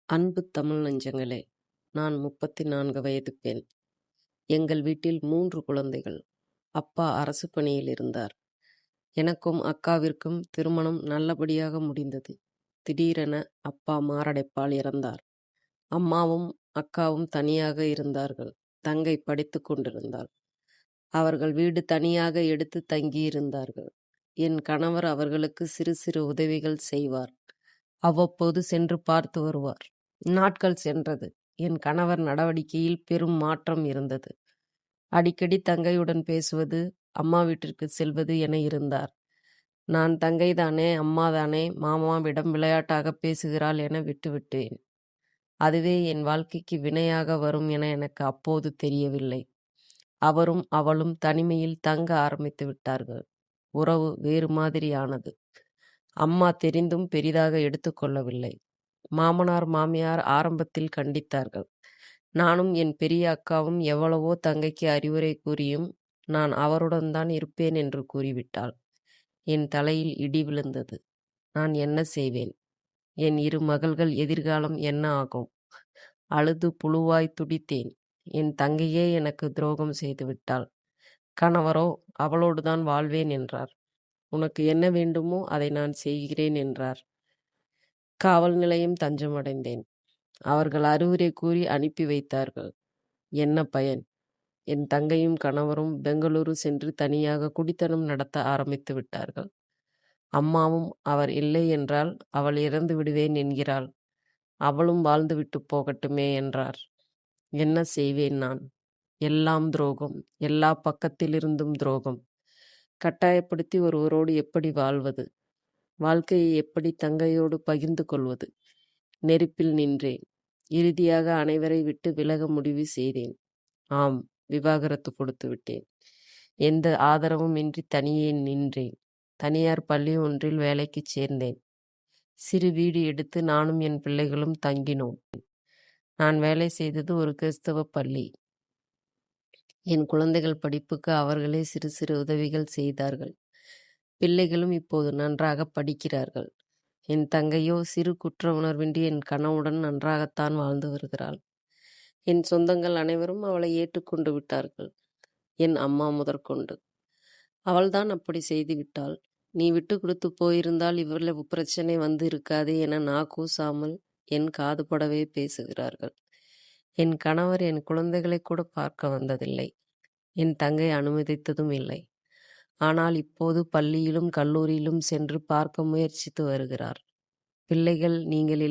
அன்பு தமிழ் நெஞ்சங்களே, நான் 34 வயது பெண். எங்கள் வீட்டில் 3 குழந்தைகள். அப்பா அரசு பணியில் இருந்தார். எனக்கும் அக்காவிற்கும் திருமணம் நல்லபடியாக முடிந்தது. திடீரென அப்பா மாரடைப்பால் இறந்தார். அம்மாவும் அக்காவும் தனியாக இருந்தார்கள். தங்கை படித்துக் கொண்டிருந்தாள். அவர்கள் வீடு தனியாக எடுத்து தங்கியிருந்தார்கள். என் கணவர் அவர்களுக்கு சிறு சிறு உதவிகள் செய்வார். அவ்வப்போது சென்று பார்த்து வருவார். நாட்கள் சென்றது. என் கணவர் நடவடிக்கையில் பெரும் மாற்றம் இருந்தது. அடிக்கடி தங்கையுடன் பேசுவது, அம்மா வீட்டிற்கு செல்வது என இருந்தார். நான் தங்கைதானே, அம்மாதானே, மாமாவிடம் விளையாட்டாக பேசுகிறாள் என விட்டுவிட்டேன். அதுவே என் வாழ்க்கைக்கு வினையாக வரும் என எனக்கு அப்போது தெரியவில்லை. அவரும் அவளும் தனிமையில் தங்க ஆரம்பித்து விட்டார்கள். உறவு வேறு மாதிரியானது. அம்மா தெரிந்தும் பெரிதாக எடுத்துக்கொள்ளவில்லை. மாமனார் மாமியார் ஆரம்பத்தில் கண்டித்தார்கள். நானும் என் பெரிய அக்காவும் எவ்வளவோ தங்கைக்கு அறிவுரை கூறியும் நான் அவருடன் தான் இருப்பேன் என்று கூறிவிட்டாள். என் தலையில் இடி விழுந்தது. நான் என்ன செய்வேன்? என் 2 மகள்கள் எதிர்காலம் என்ன ஆகும்? அழுது புழுவாய் துடித்தேன். என் தங்கையே எனக்கு துரோகம் செய்துவிட்டாள். கணவரோ அவளோடுதான் வாழ்வேன் என்றார். உனக்கு என்ன வேண்டுமோ அதை நான் செய்கிறேன் என்றார். காவல் நிலையம் தஞ்சமடைந்தேன். அவர்கள் அறிவுரை கூறி அனுப்பி வைத்தார்கள். என்ன பயன்? என் தங்கையும் கணவரும் பெங்களூரு சென்று தனியாக குடித்தனம் நடத்த ஆரம்பித்து விட்டார்கள். அம்மாவும் அவர் இல்லை என்றால் அவள் இறந்து விடுவேன் என்கிறாள். அவளும் வாழ்ந்துவிட்டு போகட்டுமே என்றார். என்ன செய்வேன் நான்? எல்லாம் துரோகம். எல்லா பக்கத்திலிருந்தும் துரோகம். கட்டாயப்படுத்தி ஒருவரோடு எப்படி வாழ்வது? வாழ்க்கையை எப்படி தங்கையோடு பகிர்ந்து கொள்வது? நெருப்பில் நின்றேன். இறுதியாக அனைவரை விட்டு விலக முடிவு செய்தேன். ஆம், விவாகரத்து கொடுத்து விட்டேன். எந்த ஆதரவும் இன்றி தனியே நின்றேன். தனியார் பள்ளி ஒன்றில் வேலைக்கு சேர்ந்தேன். சிறு வீடு எடுத்து நானும் என் பிள்ளைகளும் தங்கினோம். நான் வேலை செய்தது ஒரு கிறிஸ்தவ பள்ளி. என் குழந்தைகள் படிப்புக்கு அவர்களே சிறு சிறு உதவிகள் செய்தார்கள். பிள்ளைகளும் இப்போது நன்றாக படிக்கிறார்கள். என் தங்கையோ சிறு குற்ற உணர்வின்றி என் கணவனுடன் நன்றாகத்தான் வாழ்ந்து வருகிறாள். என் சொந்தங்கள் அனைவரும் அவளை ஏற்றுக்கொண்டு விட்டார்கள். என் அம்மா முதற்கொண்டு. அவள்தான் அப்படி செய்து விட்டாள். நீ விட்டு கொடுத்து போயிருந்தால் இவ்வளவு பிரச்சனை வந்து இருக்காதே என கூசாமல் என் காதுபடவே பேசுகிறார்கள். என் கணவர் என் குழந்தைகளை கூட பார்க்க வந்ததில்லை. என் தங்கை அனுமதித்ததும் இல்லை. ஆனால் இப்போது பள்ளியிலும் கல்லூரியிலும் சென்று பார்க்க முயற்சித்து வருகிறார். பிள்ளைகள் நீங்கள்